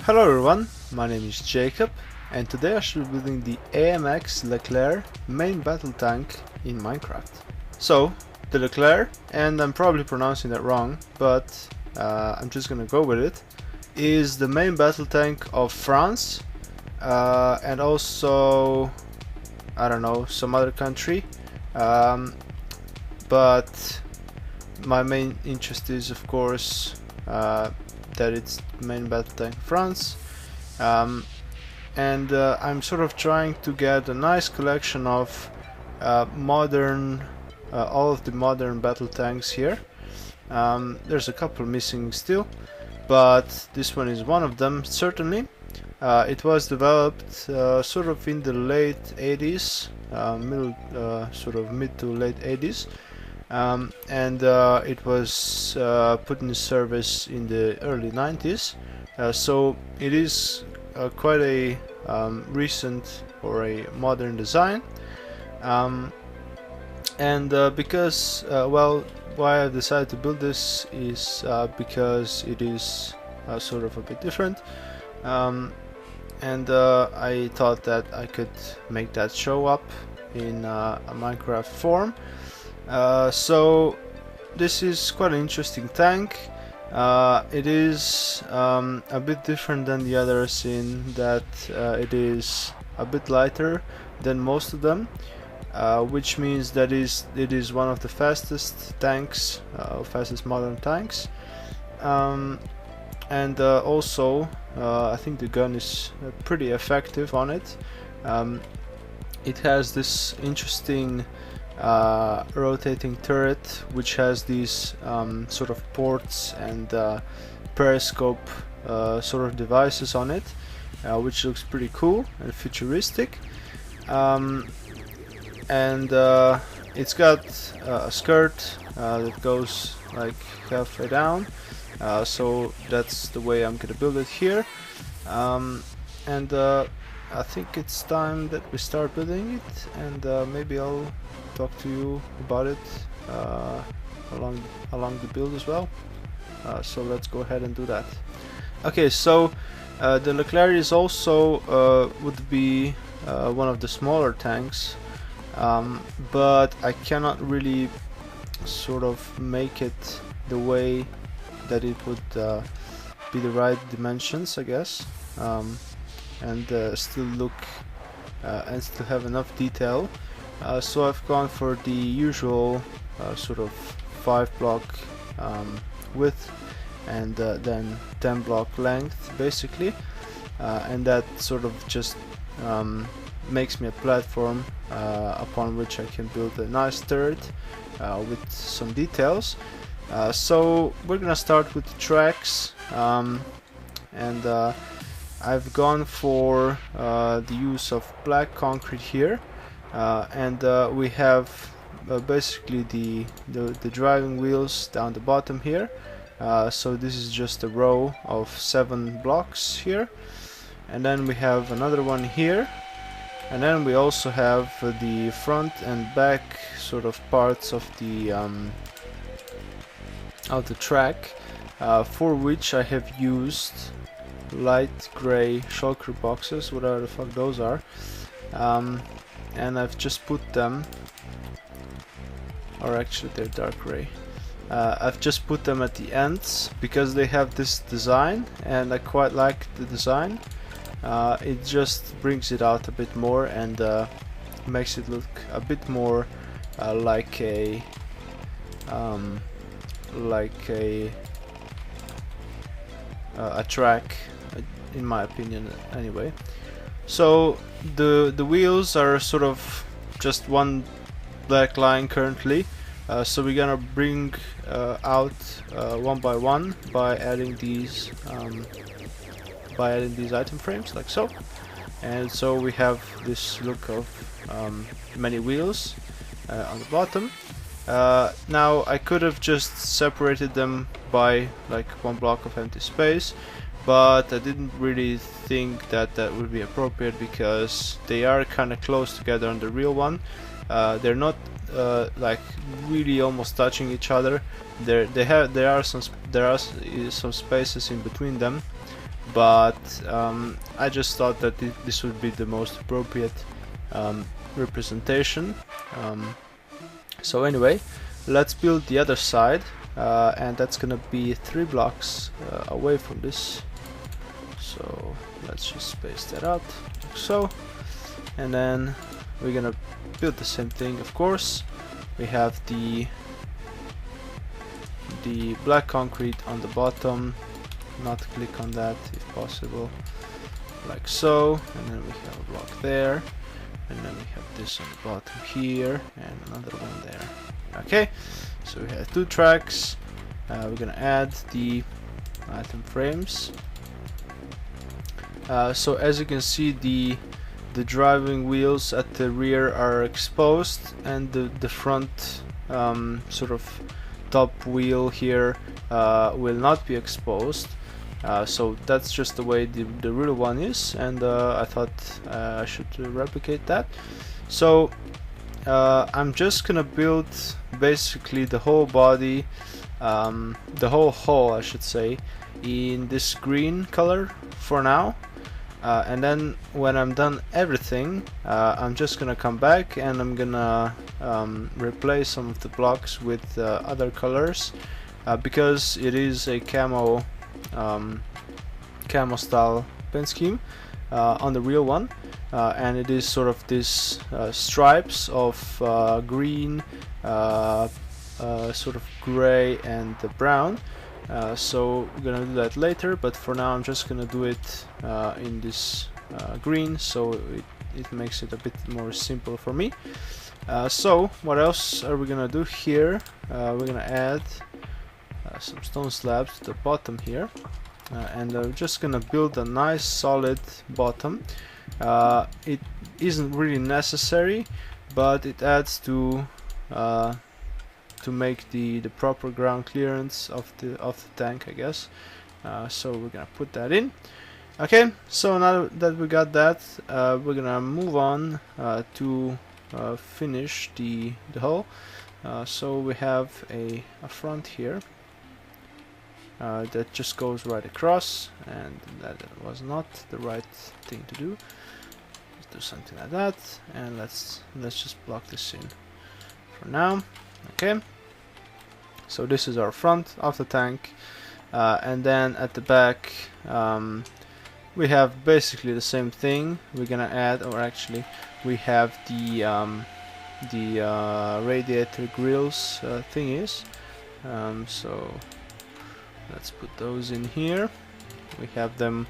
Hello everyone, my name is Jacob and today I shall be building the AMX Leclerc main battle tank in Minecraft. So, the Leclerc, and I'm probably pronouncing that wrong, but I'm just gonna go with it, is the main battle tank of France and also, I don't know, some other country, but my main interest is of course that it's main battle tank France, and I'm sort of trying to get a nice collection of modern, all of the modern battle tanks here. There's a couple missing still, but this one is one of them certainly. It was developed sort of in the late 80s, sort of mid to late 80s. And it was put in service in the early 90s, so it is quite a recent or a modern design, and because well, why I decided to build this is because it is sort of a bit different, and I thought that I could make that show up in a Minecraft form. So this is quite an interesting tank. It is a bit different than the others in that it is a bit lighter than most of them, which means that it is one of the fastest tanks, fastest modern tanks, and also I think the gun is pretty effective on it. It has this interesting rotating turret which has these sort of ports and periscope sort of devices on it, which looks pretty cool and futuristic, and it's got a skirt that goes like halfway down, so that's the way I'm gonna build it here, and I think it's time that we start building it, and maybe I'll talk to you about it along the build as well. So let's go ahead and do that. Okay, so the Leclerc is also would be one of the smaller tanks, but I cannot really sort of make it the way that it would be the right dimensions, I guess, and still look and still have enough detail. So I've gone for the usual sort of 5 block width and then 10 block length basically, and that sort of just makes me a platform upon which I can build a nice turret with some details. So we're gonna start with the tracks, and I've gone for the use of black concrete here, and we have basically the driving wheels down the bottom here. So this is just a row of 7 blocks here, and then we have another one here, and then we also have the front and back sort of parts of the track, for which I have used light gray shulker boxes, whatever the fuck those are, and I've just put them, or actually they're dark gray. I've just put them at the ends because they have this design and I quite like the design. It just brings it out a bit more and makes it look a bit more like a track, in my opinion anyway. So the wheels are sort of just one black line currently, so we're gonna bring out one by one by adding these item frames like so, and so we have this look of many wheels on the bottom. Now I could have just separated them by like one block of empty space, but I didn't really think that that would be appropriate because they are kind of close together on the real one. They're not like really almost touching each other. There are some spaces in between them, but I just thought that this would be the most appropriate representation. So anyway, let's build the other side, and that's gonna be 3 blocks away from this. So let's just space that out like so, and then we're gonna build the same thing. Of course, we have the black concrete on the bottom, not click on that if possible, like so, and then we have a block there, and then we have this on the bottom here, and another one there. Okay, so we have 2 tracks. We're gonna add the item frames. So as you can see, the driving wheels at the rear are exposed, and the front sort of top wheel here will not be exposed. So that's just the way the real one is, and I thought I should replicate that. So I'm just gonna build basically the whole body, the whole hull I should say, in this green color for now. And then when I'm done everything, I'm just gonna come back and I'm gonna replace some of the blocks with other colors, because it is a camo style paint scheme on the real one, and it is sort of this stripes of green, sort of gray and brown. So we're gonna do that later, but for now I'm just gonna do it in this green, so it makes it a bit more simple for me. So what else are we gonna do here? We're gonna add some stone slabs to the bottom here, and I'm just gonna build a nice solid bottom. It isn't really necessary, but it adds to make the proper ground clearance of the tank, I guess. So we're gonna put that in. Okay, so now that we got that, we're gonna move on to finish the hull. So we have a front here that just goes right across, and that was not the right thing to do. Let's do something like that, and let's just block this in for now. Okay, so this is our front of the tank, and then at the back we have basically the same thing. We're gonna add, or actually we have the radiator grills thingies. So let's put those in here. We have them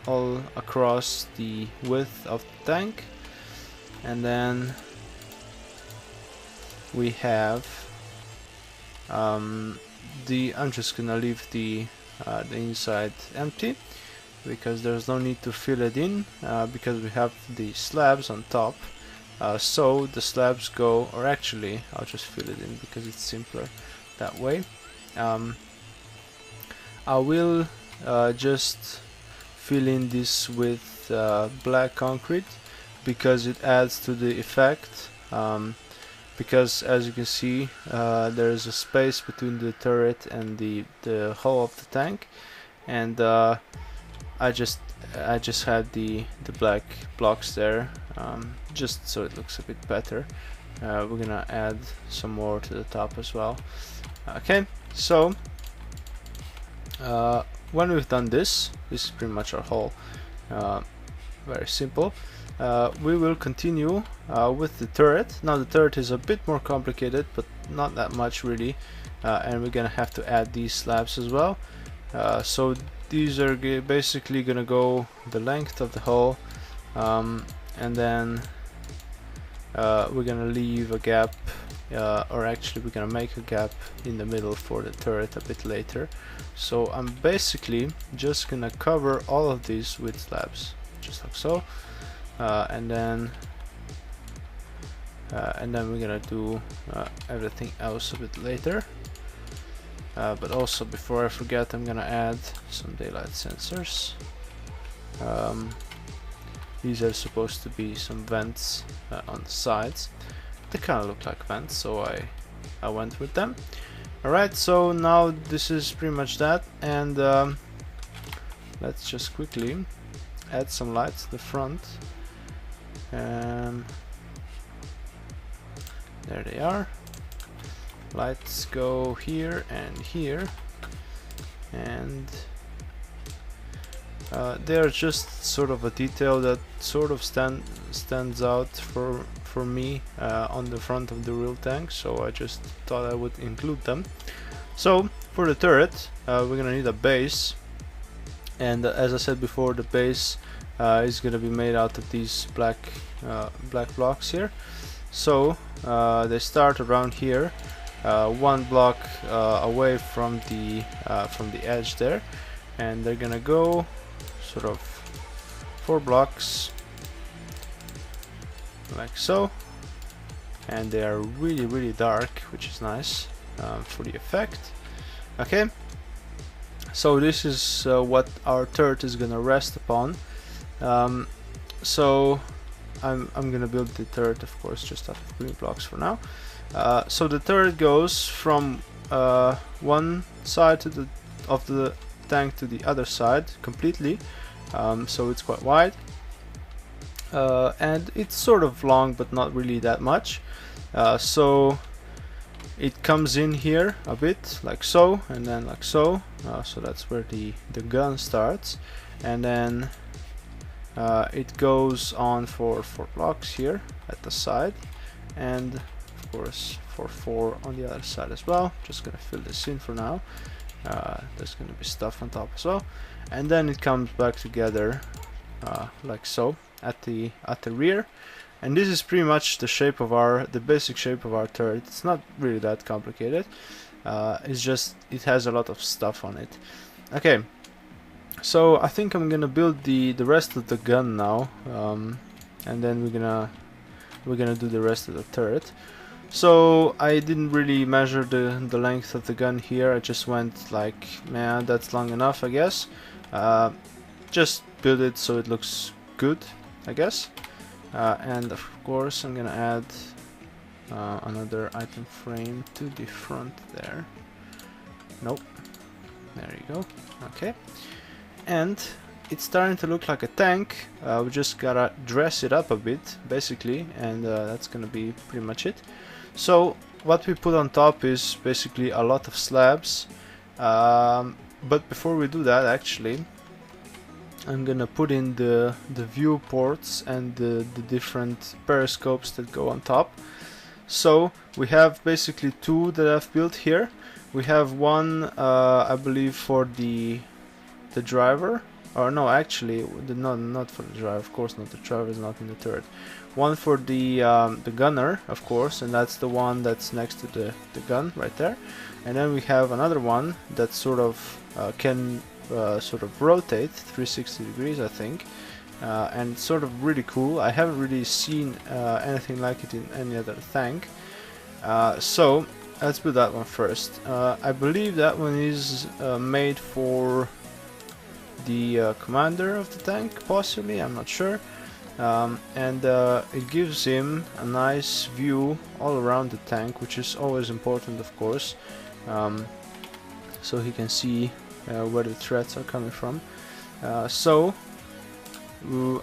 all across the width of the tank, and then we have I'm just gonna leave the inside empty, because there's no need to fill it in, because we have the slabs on top. So the slabs go, or actually I'll just fill it in because it's simpler that way. I will just fill in this with black concrete, because it adds to the effect. Because as you can see, there is a space between the turret and the hull of the tank, and I just had the black blocks there, just so it looks a bit better. We're gonna add some more to the top as well. Okay, so when we've done this is pretty much our hull. Very simple. We will continue with the turret. Now the turret is a bit more complicated, but not that much really, and we're gonna have to add these slabs as well. So these are basically gonna go the length of the hull, and then we're gonna leave a gap, or actually we're gonna make a gap in the middle for the turret a bit later. So I'm basically just gonna cover all of these with slabs, just like so. And then we're gonna do everything else a bit later. But also, before I forget, I'm gonna add some daylight sensors. These are supposed to be some vents on the sides. They kind of look like vents, so I went with them. Alright, so now this is pretty much that, and let's just quickly add some lights to the front. There they are. Lights go here and here, and they're just sort of a detail that sort of stands out for me on the front of the real tank, so I just thought I would include them. So for the turret, we're gonna need a base, and as I said before, the base is gonna be made out of these black blocks here. So they start around here, one block away from the edge there, and they're gonna go sort of 4 blocks like so, and they are really dark, which is nice for the effect. Okay, so this is what our turret is gonna rest upon. So I'm gonna build the turret, of course, just out of green blocks for now. So the turret goes from one side of the tank to the other side completely, so it's quite wide, and it's sort of long but not really that much. So it comes in here a bit like so, and then like so, so that's where the gun starts, and then it goes on for 4 blocks here at the side, and of course for 4 on the other side as well. Just gonna fill this in for now. There's gonna be stuff on top as well, and then it comes back together like so at the rear. And this is pretty much the shape of the basic shape of our turret. It's not really that complicated. It's just it has a lot of stuff on it. Okay, so I think I'm gonna build the rest of the gun now, and then we're gonna do the rest of the turret. So I didn't really measure the length of the gun here. I just went like, man, that's long enough, I guess. Just build it so it looks good, I guess. And of course I'm gonna add another item frame to the front there. Nope, there you go. Okay, and it's starting to look like a tank. We just gotta dress it up a bit basically, and that's gonna be pretty much it. So what we put on top is basically a lot of slabs, but before we do that, actually I'm gonna put in the viewports and the different periscopes that go on top. So we have basically 2 that I've built here. We have one, I believe, for the driver, or no, actually, not for the driver. Of course not. The driver is not in the turret. One for the gunner, of course, and that's the one that's next to the gun right there. And then we have another one that sort of can sort of rotate 360 degrees, I think, and it's sort of really cool. I haven't really seen anything like it in any other tank. So let's put that one first. I believe that one is made for the commander of the tank, possibly, I'm not sure. And it gives him a nice view all around the tank, which is always important, of course, so he can see where the threats are coming from. So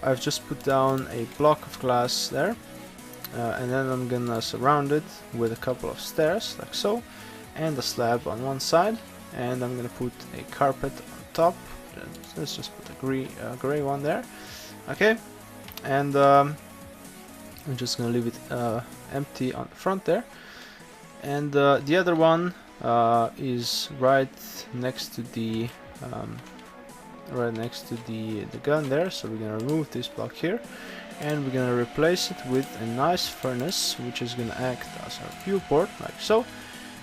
I've just put down a block of glass there, and then I'm gonna surround it with a couple of stairs like so, and a slab on one side, and I'm gonna put a carpet on top. Let's just put a gray one there. Okay, and I'm just gonna leave it empty on the front there, and the other one is right next to the gun there. So we're gonna remove this block here, and we're gonna replace it with a nice furnace, which is gonna act as our viewport like so.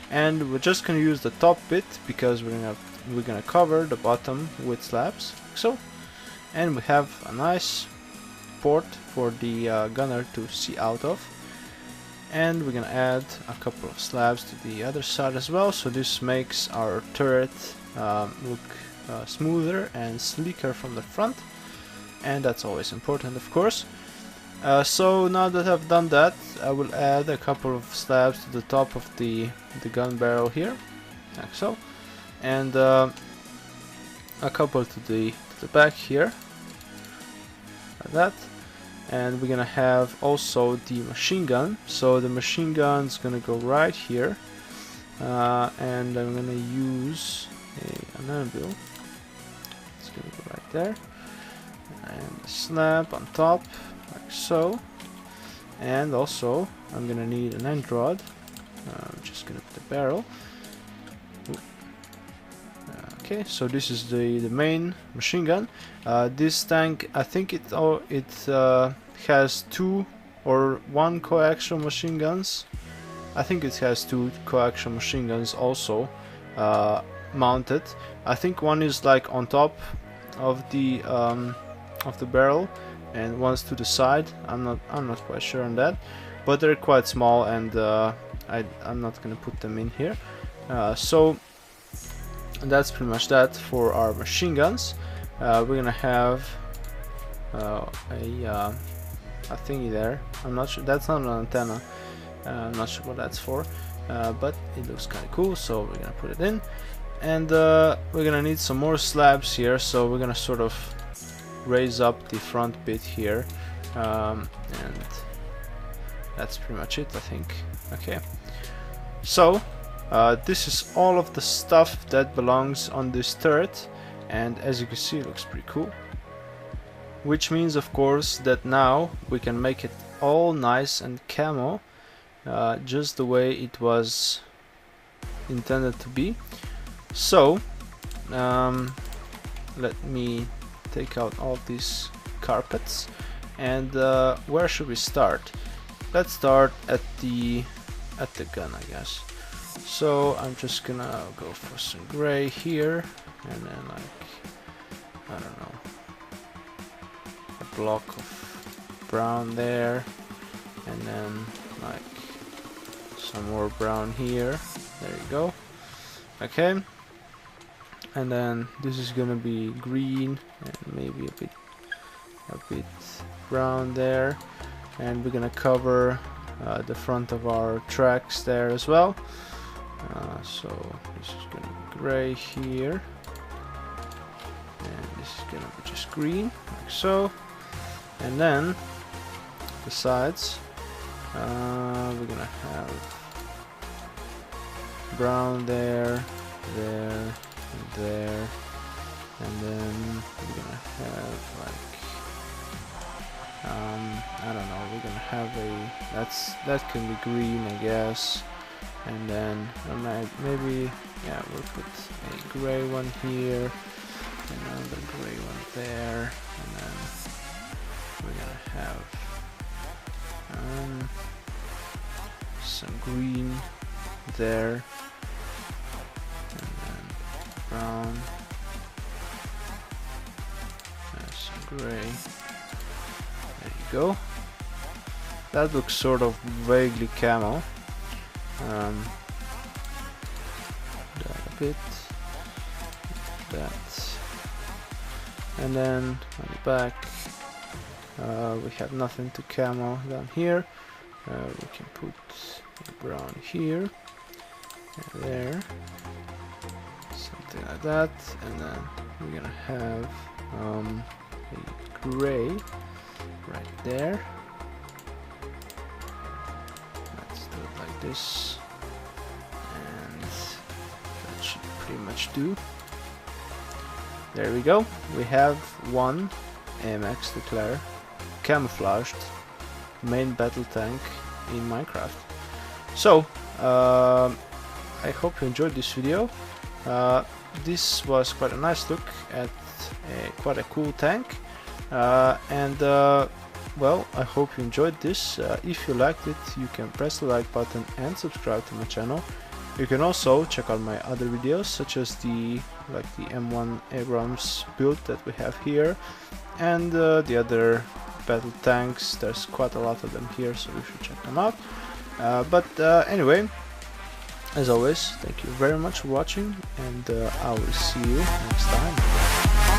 And we're just gonna use the top bit because we're gonna cover the bottom with slabs like so, and we have a nice port for the gunner to see out of. And we're gonna add a couple of slabs to the other side as well, so this makes our turret look smoother and sleeker from the front, and that's always important, of course. So now that I've done that, I will add a couple of slabs to the top of the gun barrel here, like so, and a couple to the back here, like that. And we're gonna have also the machine gun. So the machine gun's gonna go right here, and I'm gonna use an anvil. It's gonna go right there, and a slab on top, like so. And also I'm gonna need an end rod. I'm just gonna put the barrel. Okay, so this is the main machine gun. This tank, I think it has 2 or 1 coaxial machine guns. I think it has 2 coaxial machine guns also mounted. I think one is like on top of the barrel, and one's to the side. I'm not quite sure on that, but they're quite small, and I'm not gonna put them in here. So that's pretty much that for our machine guns. We're gonna have a thingy there. I'm not sure, that's not an antenna. I'm not sure what that's for, but it looks kind of cool, so we're gonna put it in. And we're gonna need some more slabs here, so we're gonna sort of raise up the front bit here, and that's pretty much it, I think. Okay, so this is all of the stuff that belongs on this turret, and as you can see, it looks pretty cool. Which means, of course, that now we can make it all nice and camo, just the way it was intended to be. So let me take out all these carpets, and where should we start? Let's start at the gun, I guess. So I'm just gonna go for some gray here, and then like, I don't know, a block of brown there, and then like some more brown here. There you go. Okay, and then this is gonna be green and maybe a bit brown there, and we're gonna cover the front of our tracks there as well. So this is gonna be gray here, and this is gonna be just green, like so. And then the sides, we're gonna have brown there, there, and there, and then we're gonna have like, I don't know, we're gonna have that can be green, I guess. And then maybe, yeah, we'll put a gray one here, another gray one there, and then we're gonna have some green there, and then brown, and some gray. There you go. That looks sort of vaguely camo. That a bit, that, and then on the back we have nothing to camo down here. We can put brown here and there, something like that, and then we're gonna have a gray right there. Like this, and that should pretty much do. There we go. We have one AMX Leclerc camouflaged main battle tank in Minecraft. So I hope you enjoyed this video. This was quite a nice look at quite a cool tank, and well, I hope you enjoyed this. If you liked it, you can press the like button and subscribe to my channel. You can also check out my other videos, such as the M1 Abrams build that we have here, and the other battle tanks. There's quite a lot of them here, so you should check them out. But anyway, as always, thank you very much for watching, and I will see you next time.